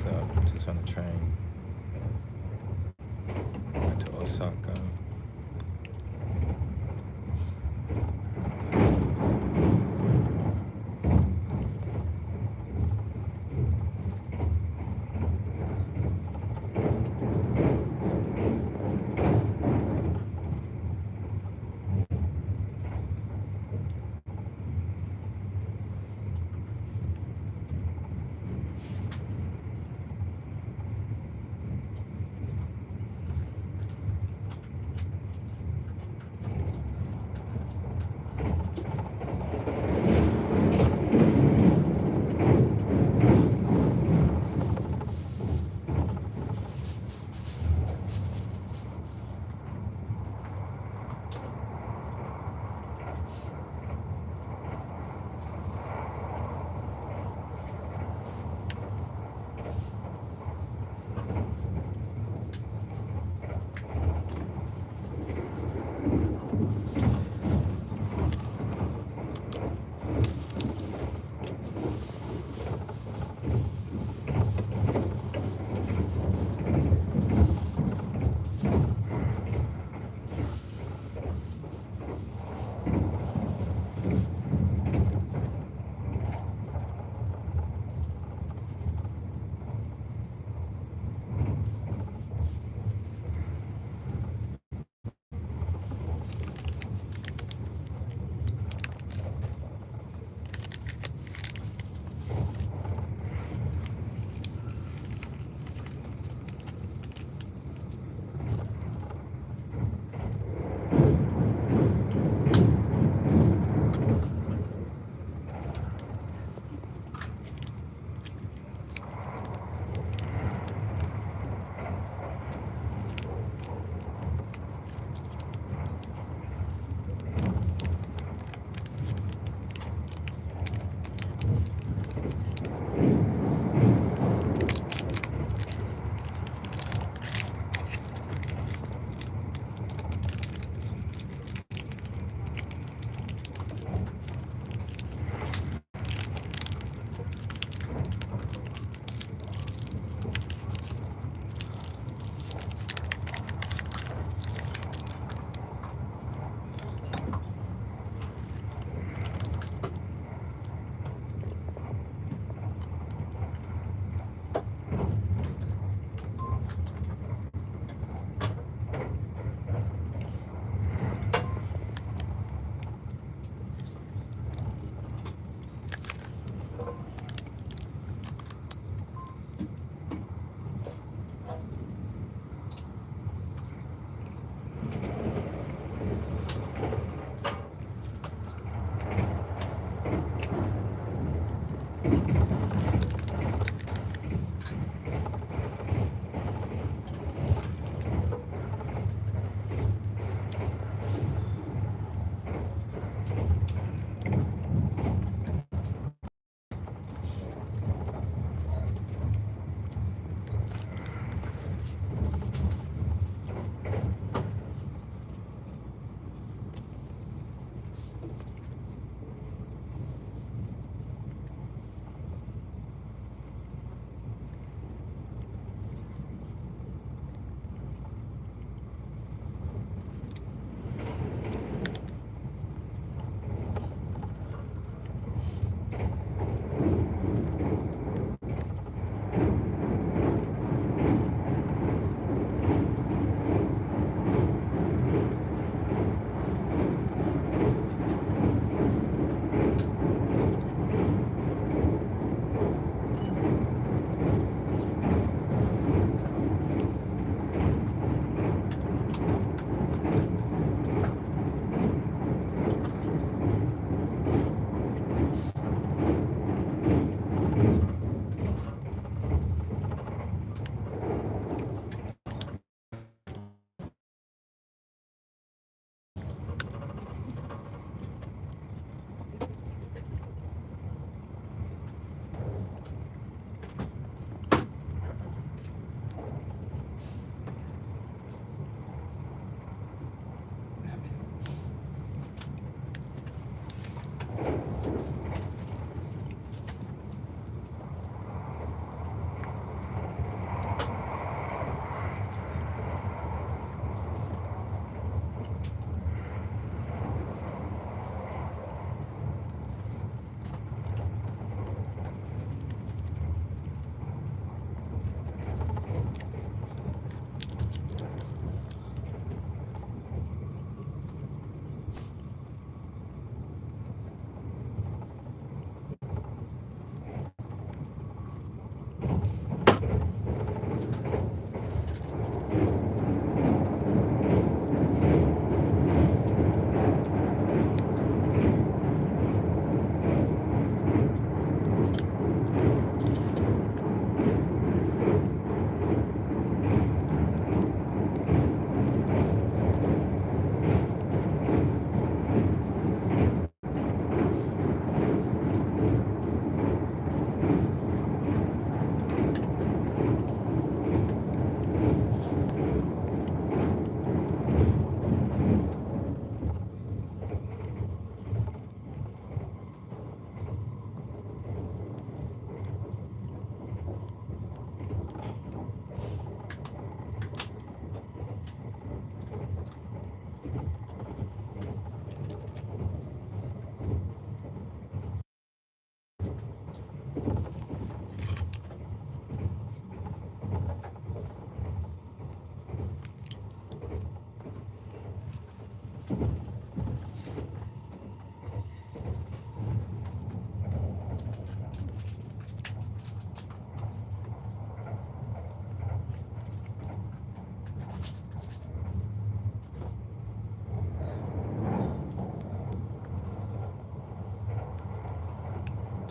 So just on the train went to Osaka.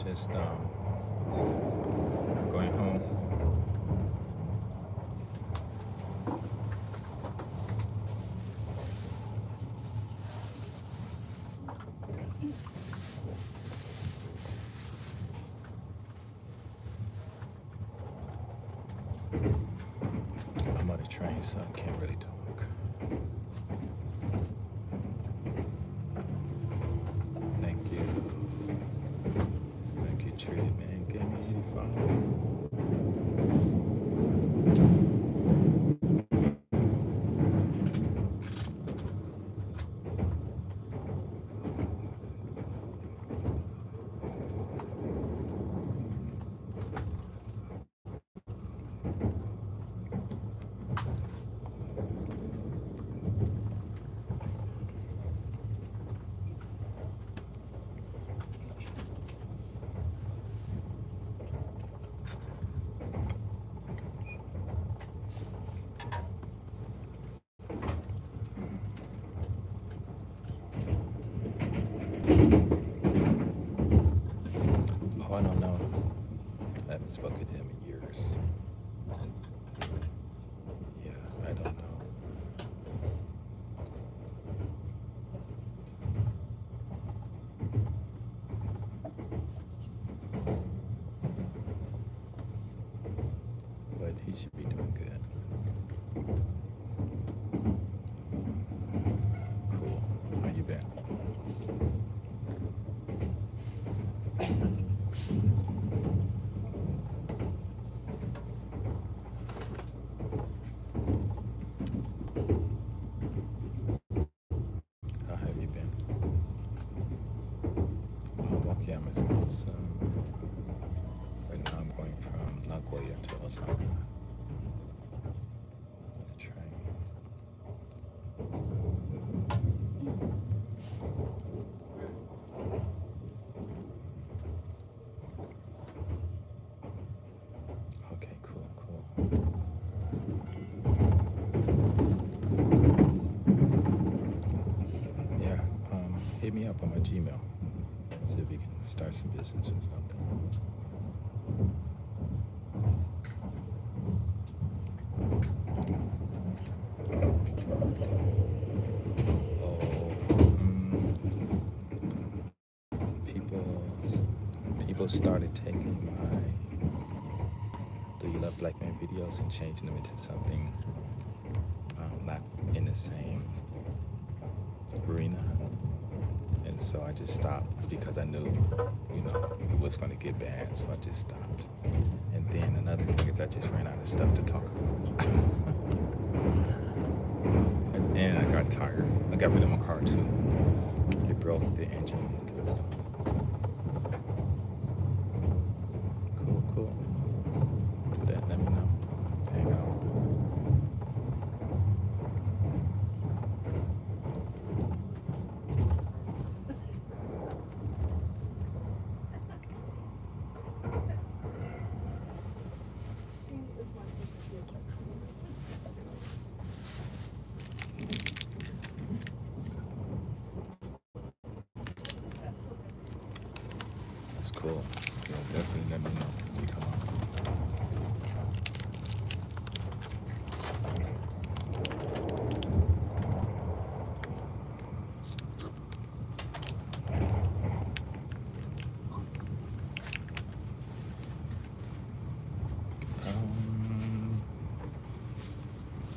Just going home. I'm on a train, so I can't really talk. Thank you. Thank you, Treated Man. Gave me 85. Oh, I don't know. I haven't spoken to him in years. Yeah, I don't know. But he should be doing good. Cool. How you been? How have you been? Wakayama is awesome. Right now I'm going from Nagoya to Osaka on a train. Okay, cool. Yeah, hit me up on my Gmail. See if we can start some business or something. People started taking my Do You Love Black Men videos and changing them into something not in the same arena. And so I just stopped because I knew, it was going to get bad, so I just stopped. And then another thing is I just ran out of stuff to talk about. And I got tired. I got rid of my car too. It broke the engine. Cool. Do that, let me know. Hang out. That's cool. Yeah, definitely let me know when you come out.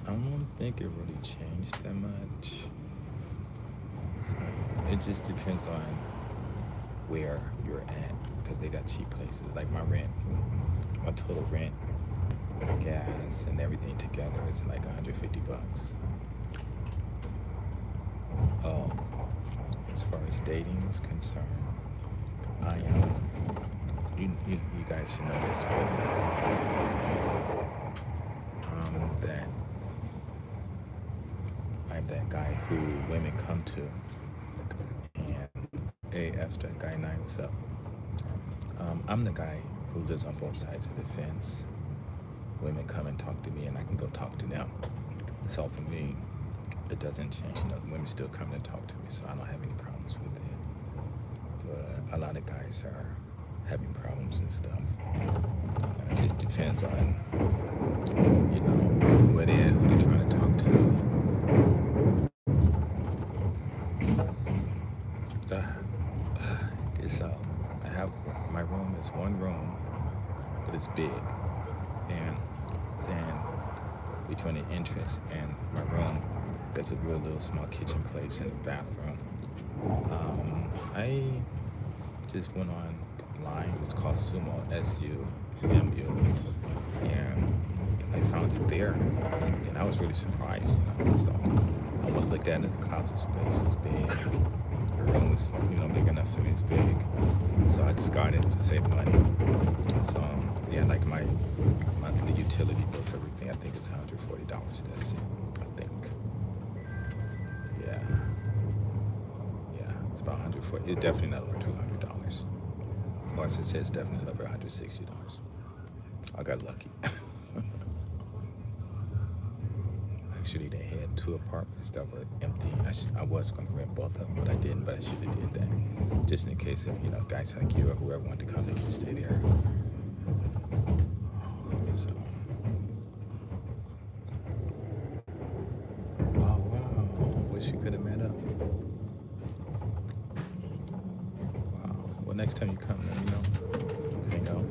I don't think it really changed that much. So it just depends on where you're at, because they got cheap places. Like my total rent, gas, and everything together is like $150. Oh, as far as dating is concerned, I am. You guys should know this, but I'm that guy who women come to, and hey, after guy 9, what's up? I'm the guy who lives on both sides of the fence. Women come and talk to me, and I can go talk to them. So for me, it doesn't change. Women still come and talk to me, so I don't have any problems with it. But a lot of guys are having problems and stuff. It just depends on, who they're trying to talk to. So I have my room is one room, but it's big, and then between the entrance and my room, there's a real little small kitchen place and a bathroom. I just went online. It's called Sumo, SUMU, and I found it there, and I was really surprised. So I went and looked at it. The closet space is big. The room is, big enough for me. It's big, so I just got it to save money. So yeah, like my monthly utility bills, everything. I think it's $140. That's it. I think. Yeah. It's about $140. It's definitely not over $200. Or as it says, definitely over $160. I got lucky. Actually, they had 2 apartments that were empty. I was going to rent both of them, but I didn't. But I should have did that, just in case if guys like you or whoever wanted to come, they can stay there. So, oh wow! Wish we could have met up. Wow. Well, next time you come, let me know. Hang out.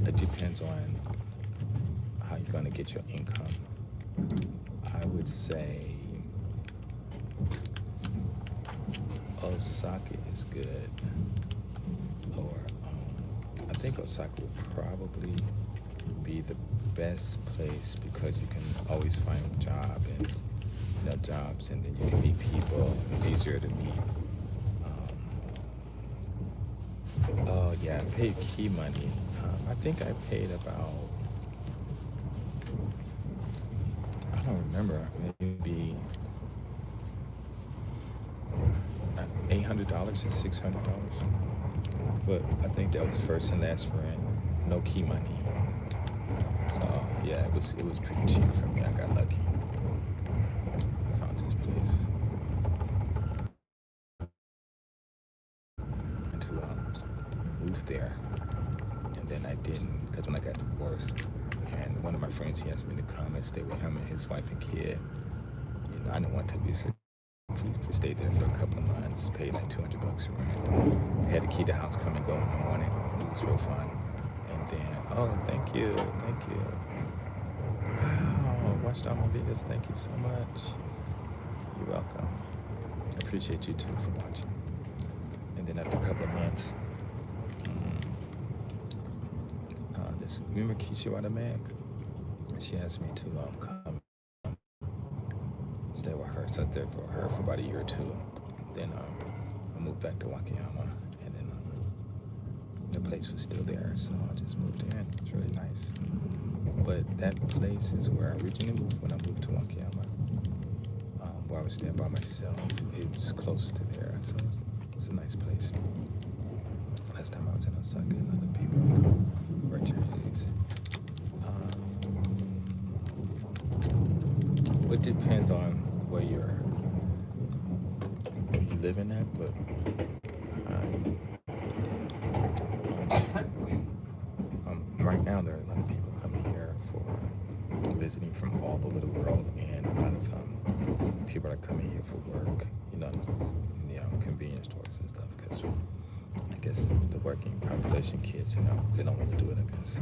It depends on how you're going to get your income. I would say Osaka is good, or I think Osaka would probably be the best place because you can always find a job and jobs, and then you can meet people. It's easier to meet. Oh yeah, I paid key money. I think I paid about, I don't remember, maybe $800 or $600. But I think that was first and last rent, no key money. So yeah, it was pretty cheap for me. I got lucky. I found this place. And to move there. And then I didn't, because when I got divorced, and one of my friends, he asked me to come and stay with him and his wife and kid. I didn't want to be sick. We stayed there for a couple of months, paid like $200 rent. I had to keep the house, come and go in the morning. It was real fun. And then, thank you. Wow, watched all my videos. Thank you so much. You're welcome. I appreciate you too for watching. And then after a couple of months, remember Kishiwada Meg? She asked me to come stay with her. So I there for her for about a year or two. Then I moved back to Wakayama, and then the place was still there, so I just moved in. It's really nice. But that place is where I originally moved when I moved to Wakayama, where I was staying by myself. It's close to there, so it's a nice place. Last time I was in Osaka, a lot of people were Chinese. It depends on where you're living at, but right now there are a lot of people coming here for visiting from all over the world, and a lot of people are coming here for work. Convenience stores and stuff, because I guess the working population kids, they don't want to do it, I guess.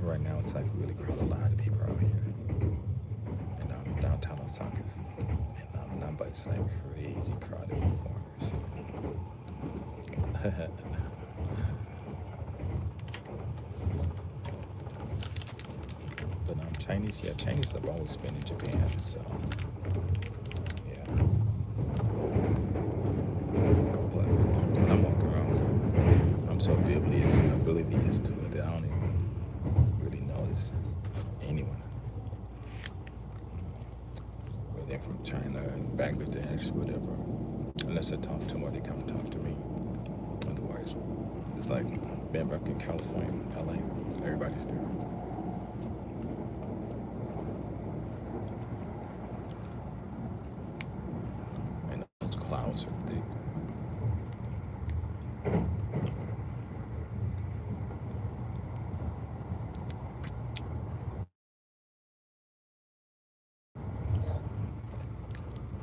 Right now it's like really crowded. A lot of people are out here. And downtown Osaka, and Namba is like crazy crowded with foreigners. But Chinese have always been in Japan, so yeah. But when I'm walking around, I'm so oblivious to it that I don't even really notice anyone. Whether they're from China, Bangladesh, whatever. Unless I talk to them or they come and talk to me. Otherwise, it's like being back in California, LA. Everybody's there. And those clouds are thick.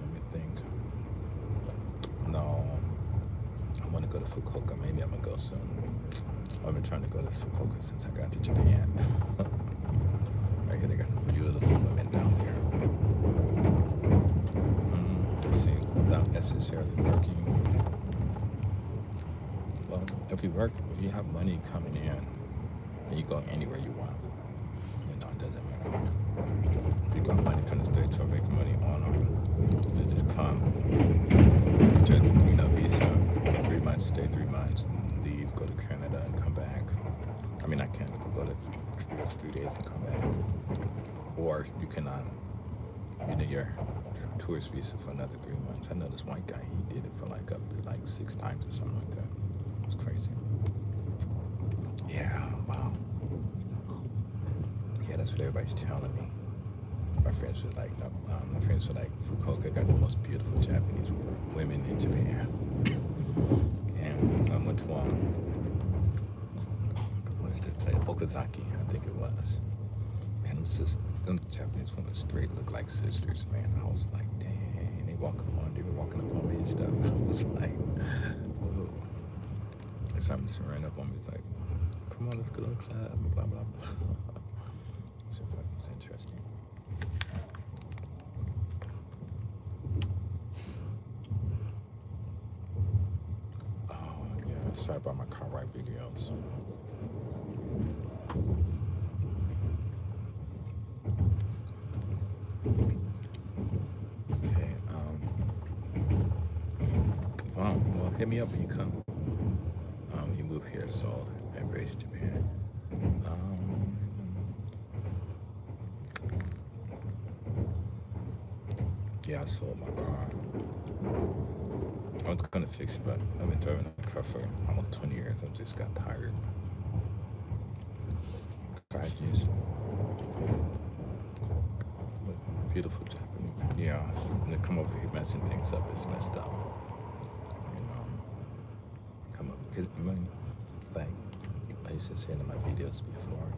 Let me think. No, I want to go to Fukuoka. Maybe I'm gonna go soon. I've been trying to go to Fukuoka since I got to Japan. Right here, they got some beautiful women down here. Let's see, without necessarily working. Well, if you have money coming in, then you go anywhere you want. You know, it doesn't matter. If you got money from the States or making money you just come. Get your, visa for 3 months, stay 3 months, leave, go to Canada and come back. I mean, I can't go to 3 days and come back. Or you can, your tourist visa for another 3 months. I know this white guy, he did it for up to 6 times or something like that. It's crazy. Yeah, wow. Yeah, that's what everybody's telling me. My friends were like, Fukuoka got the most beautiful Japanese women in Japan. And I went to, what is this place? Okazaki, I think it was. Man, them Japanese women straight look like sisters, man. I was like, dang, they were walking up on me and stuff. I was like, whoa. And something just ran up on me, it's like, come on, let's go to the club, blah, blah, blah. So it was interesting. Sorry about my car ride videos. Okay, well, hit me up when you come. You move here, so embrace Japan. Yeah, I sold my car. I was gonna fix it, but I've been driving the car for almost 20 years. I just got tired. Garages. Beautiful Japanese. Yeah, when they come over here messing things up, it's messed up. Come up, because like I used to say in my videos before,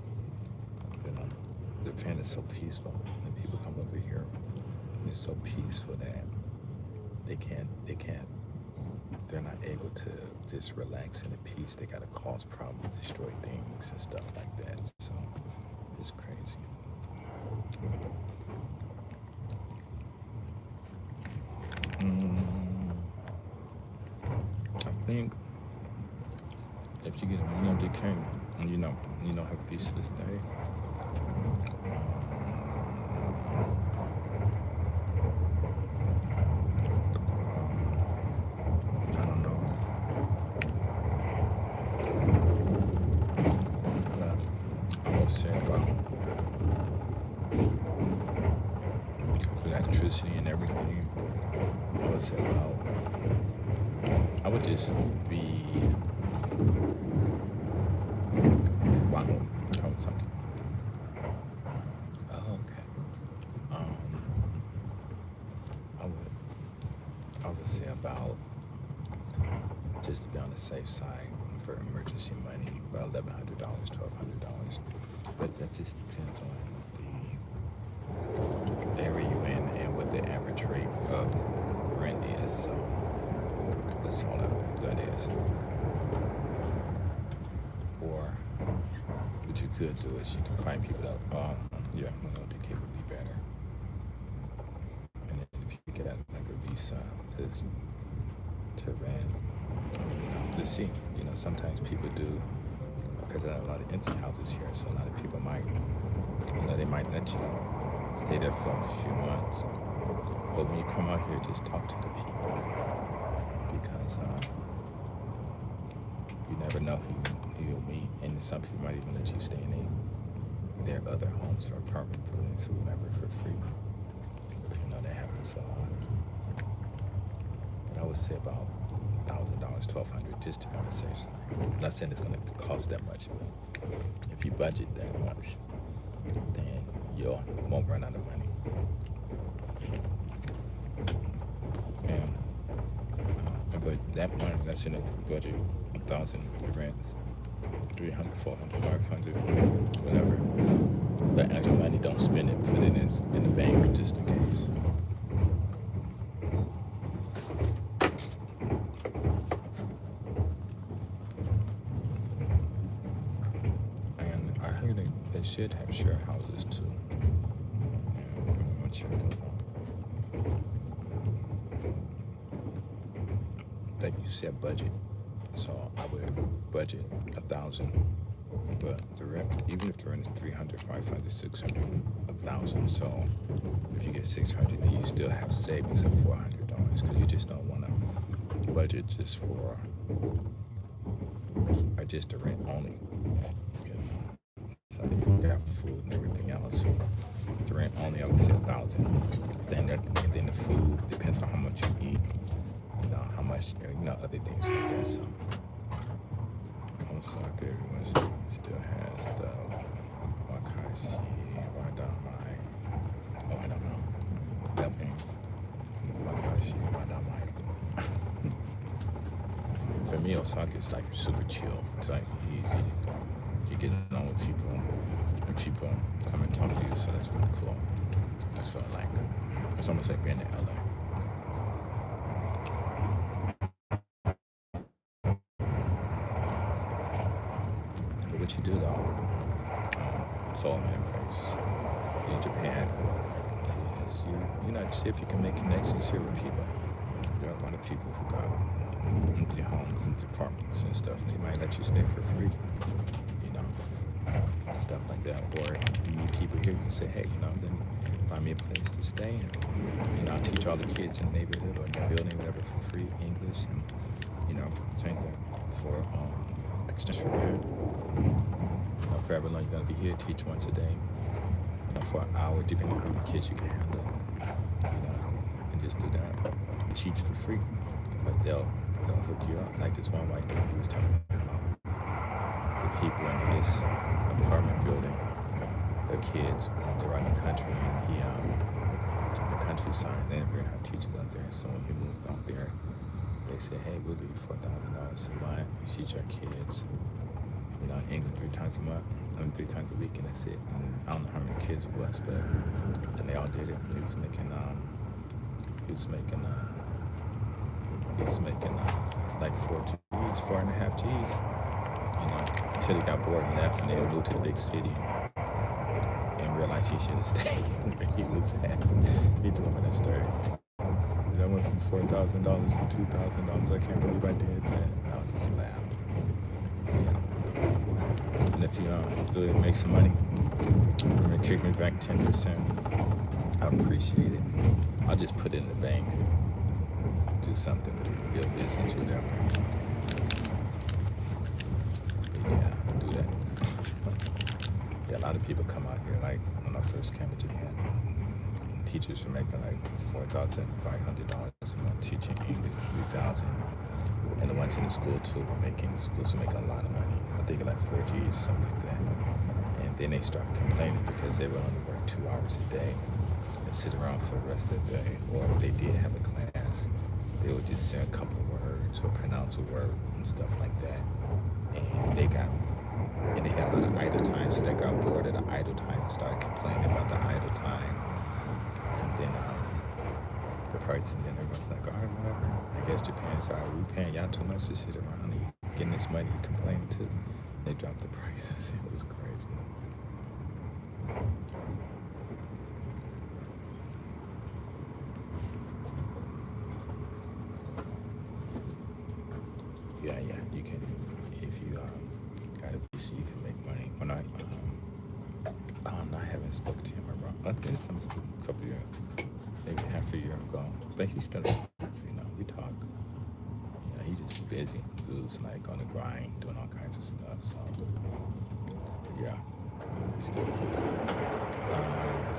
Japan is so peaceful. When people come over here, it's so peaceful that they're not able to just relax in peace. They gotta cause problems, destroy things and stuff like that. So it's crazy. I think if you get a 100K and you don't have visa to stay, electricity and everything, I would just be wow. Oh, okay. I would say about, just to be on the safe side for emergency money, about $1,100, $1,200. But that just depends on the area you're in and what the average rate of rent is. So that's all that is. Or what you could do is you can find people that, the kid would be better. And then if you get like a visa to rent, to see, sometimes people do, because there are a lot of empty houses here, so a lot of people might, they might let you stay there for a few months. But when you come out here, just talk to the people, because you never know who you'll meet, and some people might even let you stay in their other homes or apartment buildings or whatever for free. That happens a lot. But I would say about $1,000 $1,200, just to be on the safe side. Not saying it's going to cost that much, but if you budget that much, then you won't run out of money. And but that money that's in the budget, 1,000 rents, 300, 400, 500, whatever. That extra money, don't spend it. Put it in the bank just in case. And I heard they should have share houses too. Yeah, I'm gonna check those out. Like you said, budget. So I would budget 1,000, but the rent, even if the rent is 300, 500, 600, 1,000. So if you get 600, then you still have savings of $400 because you just don't want to budget just for or just the rent only. You know, so you got food and everything else. So the rent only, I would say 1,000. Then the food depends on how much you eat. You know, how much, other things like that. So Osaka, everyone still has the Wakashi, Wadamai. Oh, I don't know. That thing. Wakashi, Wadamai. For me, Osaka is like super chill. It's like easy. You get along with people, and people come and talk to you, so that's really cool. That's what I like. It's almost like being in LA. What you do though, it's all in place in Japan is see if you can make connections here with people. There are a lot of people who got empty homes, empty apartments and stuff. They might let you stay for free, stuff like that. Or you meet people here, you can say, hey, then find me a place to stay. And, I'll teach all the kids in the neighborhood or in the building, whatever, for free, English, and, train them for extension for parent. For however long you're going to be here, teach once a day, for an hour, depending on how many kids you can handle. And just do that. Teach for free, but they'll hook you up. Like this one white dude, he was telling me about the people in his apartment building, their kids, they're out in the country, and he, the countryside, they didn't have teachers out there. So when he moved out there, they said, hey, we'll give you $4,000 a month. You teach our kids. English 3 times a month, 3 times a week, and that's it. And I don't know how many kids it was, but and they all did it. He was making like 4.5 G's, until he got bored and left, and they moved to the big city and realized he should have stayed where he was at. He told me that story. I went from $4,000 to $2,000. I can't believe I did that. And I was just laughed. Yeah. And if you do it, make some money, kick me back 10%. I appreciate it. I'll just put it in the bank, do something with it, build business, whatever. Yeah, do that. Yeah, a lot of people come out here, like when I first came to Japan, teachers were making like $4,500 a month teaching English, $3,000. And the ones in the school too were making, the schools were making a lot of money. I think like 4 G's, something like that. And then they started complaining because they would only work 2 hours a day and sit around for the rest of the day. Or if they did have a class, they would just say a couple of words or pronounce a word and stuff like that. And they had a lot of idle time, so they got bored of the idle time and started complaining about the idle time. And then the price, and then everyone's like, all right, whatever. I guess Japan's all right, we paying y'all too much to sit around and getting this money, you complaining too. They dropped the prices. It was crazy. Yeah, you can, if you got a PC, you can make money. When I haven't spoken to him around. I think this time I spoke a couple years, maybe half a year ago. But he's still, we talk. He's just busy. Dude's like on the grind, doing all kinds of stuff. So, yeah, he's still cool.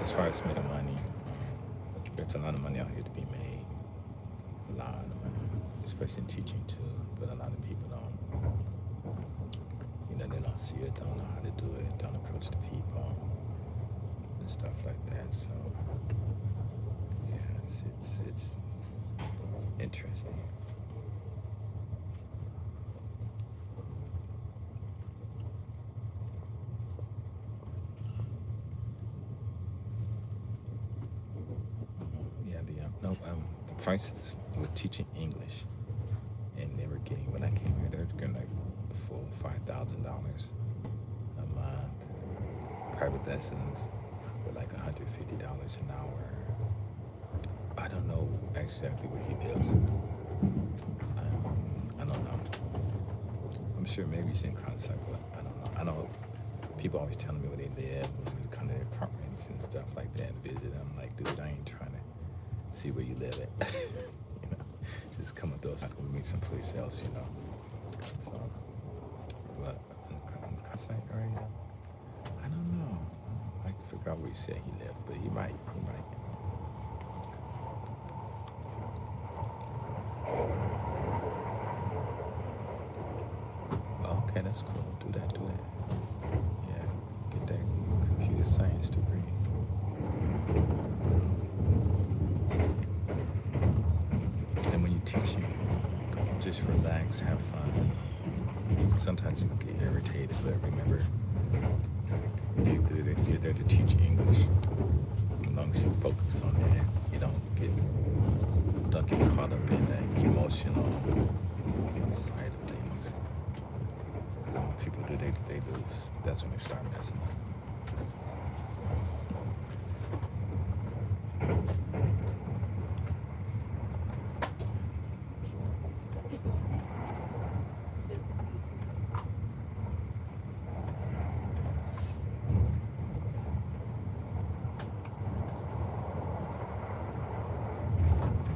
As far as making money, there's a lot of money out here to be made. A lot of money. especially in teaching too. But a lot of people don't, they don't see it, don't know how to do it, don't approach the people and stuff like that. So, yeah, it's interesting. Yeah, the prices was teaching English, and they were getting, when I came here, they were getting like full $5,000 a month. Private lessons were like $150 an hour. I don't know exactly where he lives. I don't know. I'm sure maybe he's in contact, but I don't know. I know people always telling me where they live, when we come to their apartments and stuff like that and visit. I'm like, dude, I ain't trying to see where you live at. Just come with those, go meet someplace else, So, but in contact area, I don't know. I forgot where he said he lived, but he might. Okay, that's cool. Do that. Yeah, get that computer science degree. And when you're teaching, just relax, have fun. Sometimes you can get irritated, but remember, you're there to teach English. As long as you focus on that, you don't get caught up in that emotional side of things. When people do, they lose. That's when they start messing up.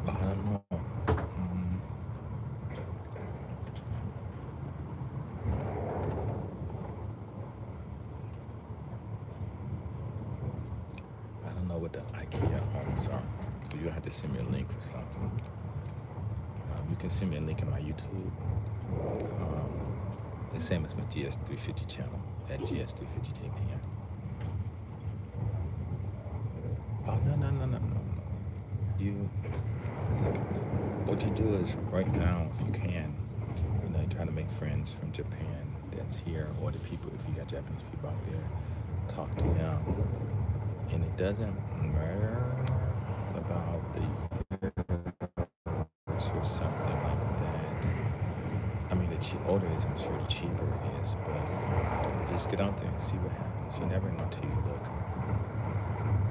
I don't know. I don't know what the IKEA homes are. So you'll have to send me a link or something. You can send me a link in my YouTube. The same as my GS350 channel at GS350JPN. Oh, no. What you do is right now, if you can, you try to make friends from Japan that's here, or the people, if you got Japanese people out there, talk to them. And it doesn't matter about the years or something like that. I mean, the older it is, I'm sure the cheaper it is, but just get out there and see what happens. You never know till you look.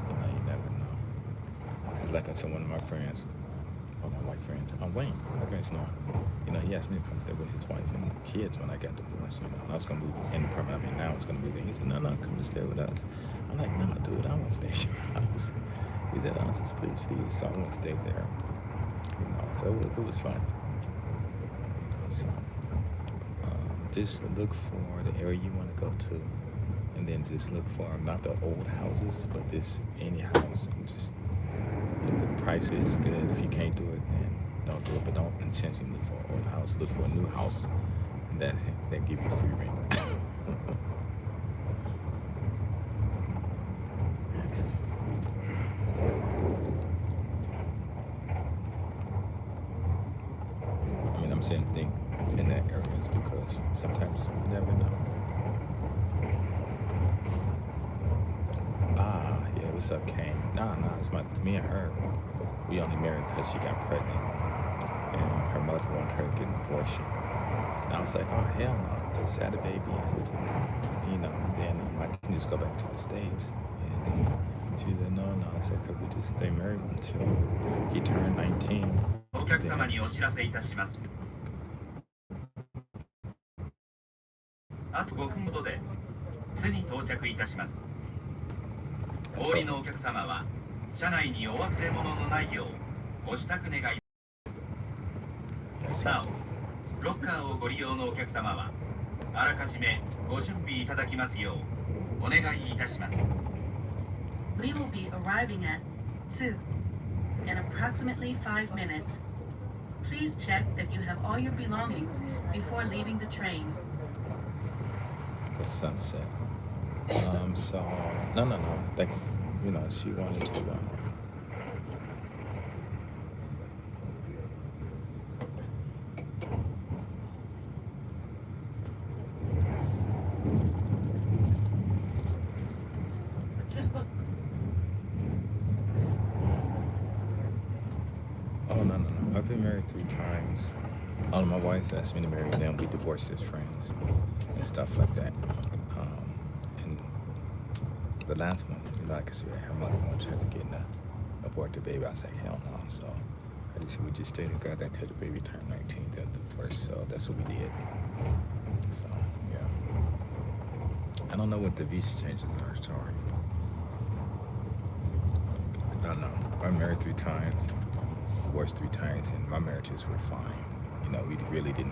You never know. Like I said, one of my friends, my white friends, Wayne, my friends know. He asked me to come stay with his wife and kids when I got divorced. And I was gonna move in the apartment I'm in now. I was gonna move in. He said, no, come and stay with us. I'm like, no, dude, I want to stay at your house. He said, oh, just please. So I want to stay there. So it was fun. So just look for the area you want to go to, and then just look for not the old houses, but this any house, and just. If the price is good, if you can't do it, then don't do it. But don't intentionally look for an old house. Look for a new house that give you free rent. I mean, I'm saying think in that area because sometimes you never know. What's up, Kane? Nah, it's me and her. We only married because she got pregnant, and her mother wanted her to get an abortion. And I was like, oh hell no, I just had a baby, and then I can just go back to the States. And then she said, no. I said, could we just stay married until he turned 19? お客様にお知らせいたします。あと5分ほどで巣に到着いたします。お降りのお客様は車内にお忘れ物のないようご支度願います。なお、ロッカーをご利用のお客様はあらかじめご準備いただきますようお願いいたします。We will be arriving at 2 in approximately 5 minutes. Please check that you have all your belongings before leaving the train. The sunset. So no. Like, she wanted to. Oh no. I've been married 3 times. All of my wives asked me to marry them. We divorced as friends and stuff like that. And the last one, like I said, her mother wanted her to get an aborted baby. I was like, hell no. So we just stayed together until the baby turned 19, then divorced. So that's what we did. So yeah. I don't know what the visa changes are. Sorry. I don't know. I'm married 3 times, divorced 3 times, and my marriages were fine. We really didn't